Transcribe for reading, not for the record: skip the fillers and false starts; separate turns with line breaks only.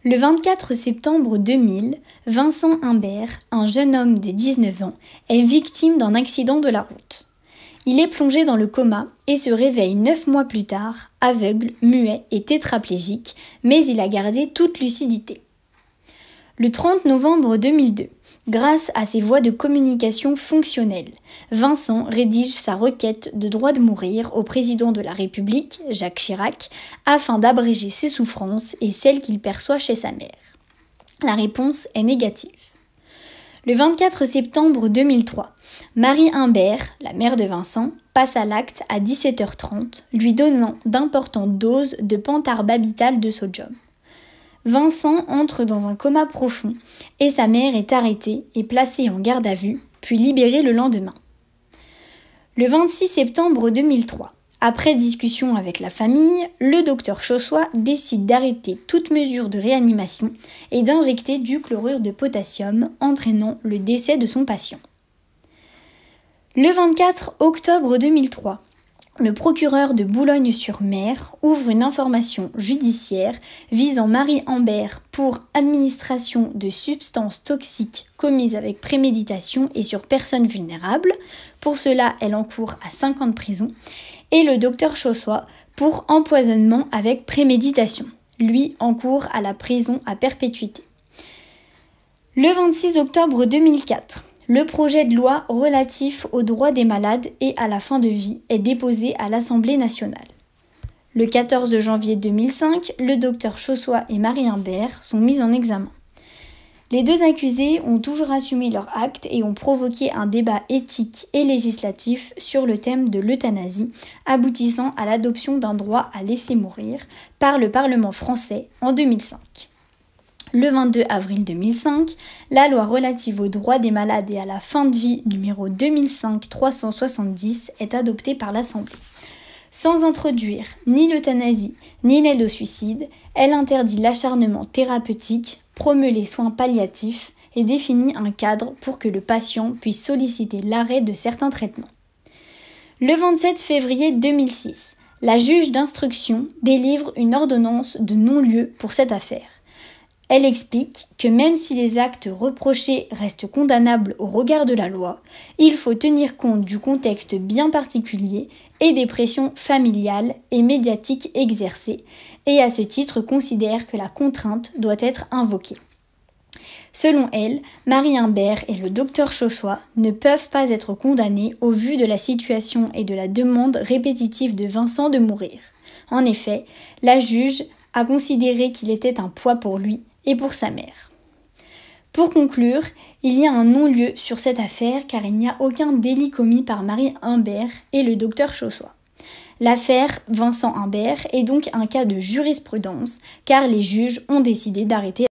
Le 24 septembre 2000, Vincent Imbert, un jeune homme de 19 ans, est victime d'un accident de la route. Il est plongé dans le coma et se réveille 9 mois plus tard, aveugle, muet et tétraplégique, mais il a gardé toute lucidité. Le 30 novembre 2002, grâce à ses voies de communication fonctionnelles, Vincent rédige sa requête de droit de mourir au président de la République, Jacques Chirac, afin d'abréger ses souffrances et celles qu'il perçoit chez sa mère. La réponse est négative. Le 24 septembre 2003, Marie Imbert, la mère de Vincent, passe à l'acte à 17h30, lui donnant d'importantes doses de pentarbabital de sodium. Vincent entre dans un coma profond et sa mère est arrêtée et placée en garde à vue, puis libérée le lendemain. Le 26 septembre 2003, après discussion avec la famille, le docteur Chossois décide d'arrêter toute mesure de réanimation et d'injecter du chlorure de potassium, entraînant le décès de son patient. Le 24 octobre 2003, le procureur de Boulogne-sur-Mer ouvre une information judiciaire visant Marie Imbert pour administration de substances toxiques commises avec préméditation et sur personnes vulnérables. Pour cela, elle encourt à 5 ans de prison. Et le docteur Chossois pour empoisonnement avec préméditation. Lui encourt à la prison à perpétuité. Le 26 octobre 2004, le projet de loi relatif aux droits des malades et à la fin de vie est déposé à l'Assemblée nationale. Le 14 janvier 2005, le docteur Chossois et Marie Imbert sont mis en examen. Les deux accusés ont toujours assumé leur acte et ont provoqué un débat éthique et législatif sur le thème de l'euthanasie, aboutissant à l'adoption d'un droit à laisser mourir par le Parlement français en 2005. Le 22 avril 2005, la loi relative aux droits des malades et à la fin de vie numéro 2005-370 est adoptée par l'Assemblée. Sans introduire ni l'euthanasie ni l'aide au suicide, elle interdit l'acharnement thérapeutique, promeut les soins palliatifs et définit un cadre pour que le patient puisse solliciter l'arrêt de certains traitements. Le 27 février 2006, la juge d'instruction délivre une ordonnance de non-lieu pour cette affaire. Elle explique que même si les actes reprochés restent condamnables au regard de la loi, il faut tenir compte du contexte bien particulier et des pressions familiales et médiatiques exercées, et à ce titre considère que la contrainte doit être invoquée. Selon elle, Marie Imbert et le docteur Chossois ne peuvent pas être condamnés au vu de la situation et de la demande répétitive de Vincent de mourir. En effet, la juge a considéré qu'il était un poids pour lui et pour sa mère. Pour conclure, il y a un non-lieu sur cette affaire car il n'y a aucun délit commis par Marie Imbert et le docteur Chossois. L'affaire Vincent Imbert est donc un cas de jurisprudence car les juges ont décidé d'arrêter